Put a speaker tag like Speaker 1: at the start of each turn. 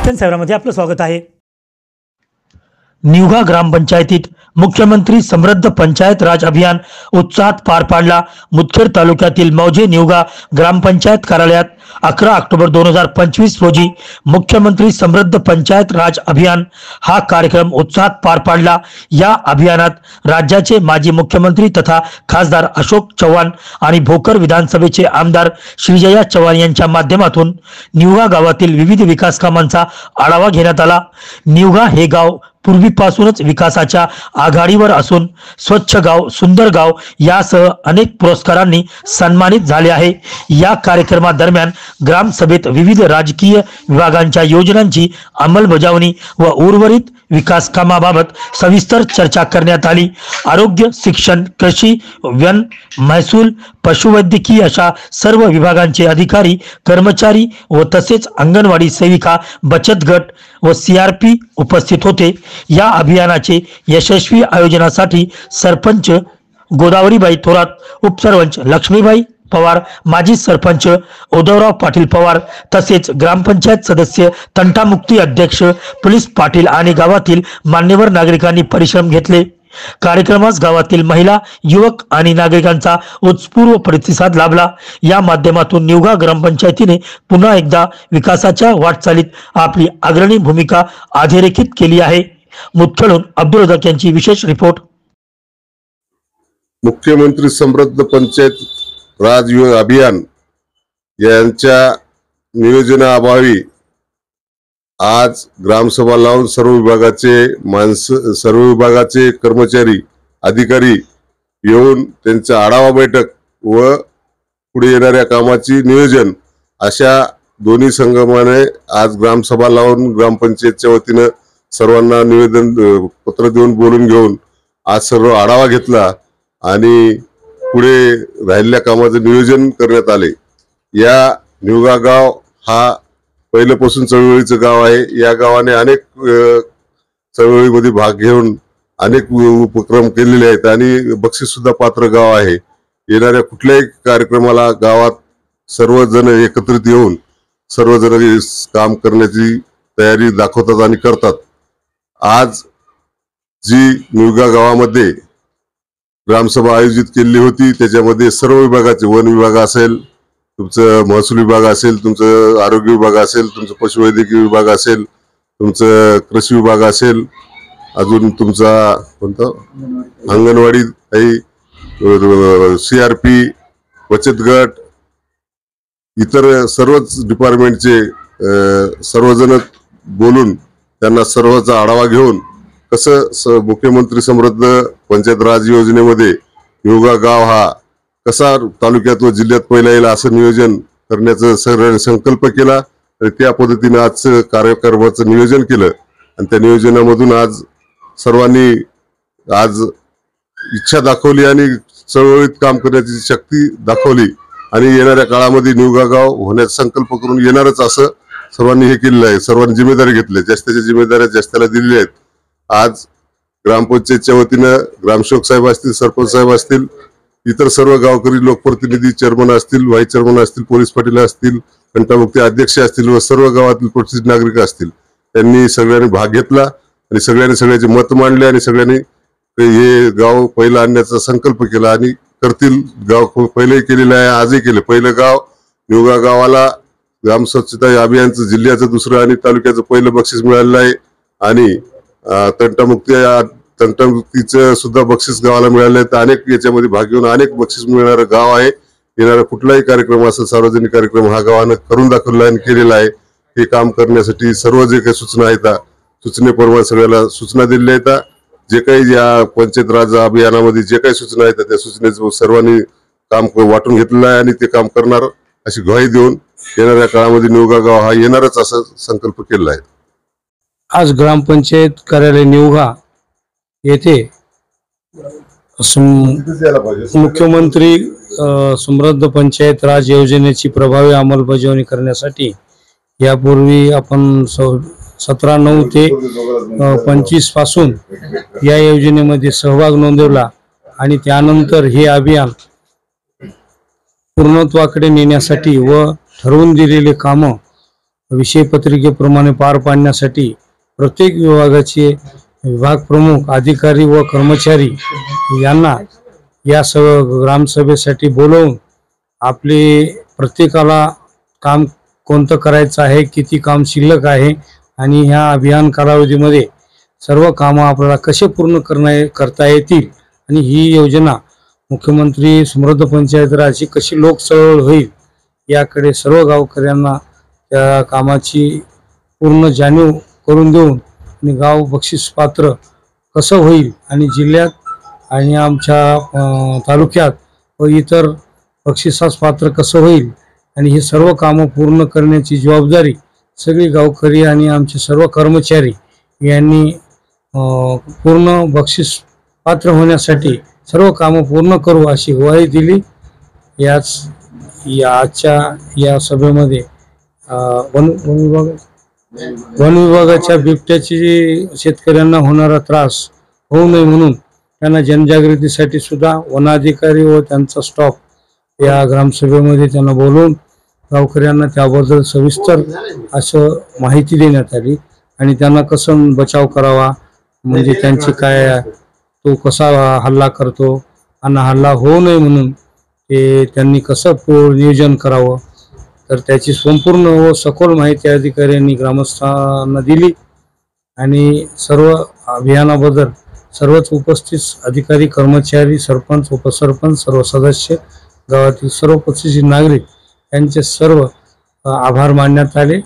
Speaker 1: शिक्षण सेवामध्ये आपलं स्वागत आहे। निवगा ग्रामपंचायतीत मुख्यमंत्री समृद्ध पंचायत राज अभियान उत्साहात पार पाडला। मुदखेड तालुक्यातील मौजे निवगा ग्रामपंचायत कार्यालयात 11 ऑक्टोबर 2025 रोजी मुख्यमंत्री समृद्ध पंचायत राज अभियान हा कार्यक्रम उत्साहात पार पाडला। या अभियानात राज्याचे माजी मुख्यमंत्री तथा खासदार अशोक चव्हाण आणि भोकर विधानसभेचे आमदार श्रीजया चव्हाण यांच्या माध्यमातून निवगा गावातील विविध विकास कामांचा आढावा घेण्यात आला। निवगा हे गाव पूर्वीपासूनच विकासाच्या आघाडीवर असून स्वच्छ गाव, सुंदर गाव यासह अनेक पुरस्कारांनी सन्मानित झाले आहे। या कार्यक्रमादरम्यान ग्रामसभेत विविध राजकीय विभागांच्या योजनांची अंमलबजावणी व उर्वरित विकास कामाबाबत सविस्तर चर्चा करण्यात आली। आरोग्य, शिक्षण, कृषी, वन, महसूल, पशुवैद्यकीय अशा सर्व विभागांचे अधिकारी, कर्मचारी व तसेच अंगणवाडी सेविका, बचत गट व CRP उपस्थित होते। या अभियानाचे यशस्वी आयोजनासाठी सरपंच गोदावरीबाई थोरात, उपसरपंच लक्ष्मीबाई पवार, माजी सरपंच उद्धवराव पाटील पवार तसेच ग्रामपंचायत सदस्य, तंटामुक्ती अध्यक्ष पोलीस पाटील आणि गावातील मान्यवर नागरिकांनी परिश्रम घेतले। कार्यक्रमास गावातील महिला, युवक आणि नागरिकांचा उत्स्फूर्त प्रतिसाद लाभला। या माध्यमातून निवगा ग्रामपंचायतीने पुन्हा एकदा विकासाच्या वाटचालीत आपली अग्रणी भूमिका अधोरेखित केली आहे। मुदखेडहून अब्दुल रजाक यांची विशेष रिपोर्ट।
Speaker 2: मुख्यमंत्री समृद्ध पंचायत राज अभियान यांच्या नियोजनाअभावी आज ग्रामसभा लावून सर्व विभागाचे कर्मचारी, अधिकारी येऊन त्यांचा आढावा बैठक व पुढे येणाऱ्या कामाची नियोजन अशा दोन्ही संगमाने आज ग्रामसभा लावून ग्रामपंचायतच्या वतीने सर्वांना निवेदन पत्र देऊन बोलून घेऊन आज सर्व आढावा घेतला आणि पुढे राहिलेल्या कामाचं नियोजन करण्यात आले। या निवगा गाव हा पहिल्यापासून चळवळीचं गाव आहे। या गावाने अनेक चळवळीमध्ये भाग घेऊन अनेक उपक्रम केलेले आहेत आणि बक्षीस सुद्धा पात्र गाव आहे। येणाऱ्या कुठल्याही कार्यक्रमाला गावात सर्वजण एकत्रित येऊन सर्वजण काम करण्याची तयारी दाखवतात आणि करतात। आज जी निवगा गावामध्ये ग्रामसभा आयोजित केली होती त्याच्यामध्ये सर्व विभागाचे, वन विभाग असेल, तुमचं महसूल विभाग असेल, तुमचं आरोग्य विभाग असेल, तुमचं पशुवैद्यकीय विभाग असेल, तुमचं कृषी विभाग असेल, अजून तुमचा कोणता अंगणवाडी, CRP, बचत गट, इतर सर्वच डिपार्टमेंटचे सर्वजण बोलून त्यांना सर्वांचा आढावा घेऊन कसं मुख्यमंत्री समृद्ध पंचायत राज योजनेमध्ये निवगा गाव हा कसा तालुक्यात व जिल्ह्यात पहिला येईल असं नियोजन करण्याचा सर्वांनी संकल्प केला आणि त्या पद्धतीने आज कार्यक्रमाचं नियोजन केलं आणि त्या नियोजनामधून आज सर्वांनी आज इच्छा दाखवली आणि चळवळीत काम करण्याची शक्ती दाखवली आणि येणाऱ्या काळामध्ये निवगा गाव होण्याचा संकल्प करून येणारच असं सर्वांनी हे केलेलं आहे। सर्वांनी जिम्मेदारी घेतली, ज्याच्या जिम्मेदाऱ्या ज्याला दिलेल्या आहेत। आज ग्रामपंचायतच्या वतीनं ग्रामसेवक साहेब असतील, सरपंच साहेब असतील, इतर सर्व गावकरी लोकप्रतिनिधी, चेअरमन असतील, व्हाईस चेअरमन असतील, पोलीस पाटील असतील, तंटामुक्ती अध्यक्ष असतील व सर्व गावातील प्रतिष्ठित नागरिक असतील, त्यांनी सगळ्यांनी भाग घेतला आणि सगळ्यांनी सगळ्याचे मत मांडले आणि सगळ्यांनी हे गाव पहिला आणण्याचा संकल्प केला आणि करतील। गाव पहिलेही केलेलं आहे, आजही केलं। पहिलं गाव निवगा गावाला ग्राम स्वच्छता अभियानचं जिल्ह्याचं दुसरं आणि तालुक्याचं पहिलं बक्षीस मिळालेलं आहे आणि तंटामुक्तीचं सुद्धा बक्षीस गावाला मिळाले आहे। अनेक याच्यामध्ये भाग घेऊन अनेक बक्षीस मिळणारं गाव आहे। येणारा कुठलाही कार्यक्रम असेल, सार्वजनिक कार्यक्रम हा गावानं करून दाखवला आणि केलेला आहे। हे काम करण्यासाठी सर्व जे काही सूचना आहेत सूचनेप्रमाणे सगळ्याला सूचना दिलेल्या आहेत। जे काही या पंचायत राज अभियानामध्ये जे काही सूचना आहेत त्या सूचनेचं सर्वांनी काम वाटून घेतलेलं आहे आणि ते काम करणार अशी ग्वाही देऊन येणाऱ्या काळामध्ये निवगा गाव हा येणारच असं संकल्प केलेला आहे।
Speaker 3: आज ग्रामपंचायत कार्यालय निवगा येथे मुख्यमंत्री समृद्ध पंचायत राज योजनेची प्रभावी अंमलबजावणी करण्यासाठी यापूर्वी आपण 17/9 ते 25 पासून या योजनेमध्ये सहभाग नोंदवला आणि त्यानंतर हे अभियान पूर्णत्वाकडे नेण्यासाठी व ठरवून दिलेले कामं विषय पत्रिकेप्रमाणे पार पाडण्यासाठी प्रत्येक विभागाचे विभाग प्रमुख, अधिकारी व कर्मचारी यांना या ग्रामसभेसाठी बोलवून आपले प्रत्येकाला काम कोणतं करायचं आहे, किती काम शिल्लक आहे आणि ह्या अभियान कालावधीमध्ये सर्व कामं आपल्याला कसे पूर्ण करता येतील आणि ही योजना मुख्यमंत्री समृद्ध पंचायत राजची कशी लोकचळवळ होईल याकडे सर्व गावकऱ्यांना त्या कामाची पूर्ण जाणीव करून देऊन आणि गाव बक्षीस पात्र कसं होईल आणि जिल्ह्यात आणि आमच्या तालुक्यात व इतर बक्षिसास पात्र कसं होईल आणि हे सर्व कामं पूर्ण करण्याची जबाबदारी सगळी गावकरी आणि आमचे सर्व कर्मचारी यांनी पूर्ण बक्षीस पात्र होण्यासाठी सर्व कामं पूर्ण करू अशी ग्वाही दिली। आजच्या या सभेमध्ये वन विभागाच्या बिबट्याची शेतकऱ्यांना होणारा त्रास होऊ नये म्हणून त्यांना जनजागृतीसाठी सुद्धा वनाधिकारी व त्यांचा स्टॉफ या ग्रामसभेमध्ये त्यांना बोलवून गावकऱ्यांना त्याबद्दल सविस्तर असं माहिती देण्यात आली आणि त्यांना कसं बचाव करावा, म्हणजे त्यांची काय तो कसा हल्ला करतो आणि हल्ला होऊ नये म्हणून ते त्यांनी कसं नियोजन करावं, तर त्याची संपूर्ण व सखोल माहिती अधिकाऱ्यांनी ग्रामस्थांना दिली आणि सर्व अभियानाबद्दल सर्वच उपस्थित अधिकारी, कर्मचारी, सरपंच, उपसरपंच, सर्व सदस्य, गावातील सर्व उपस्थित नागरिक यांचे सर्व आभार मानण्यात आले।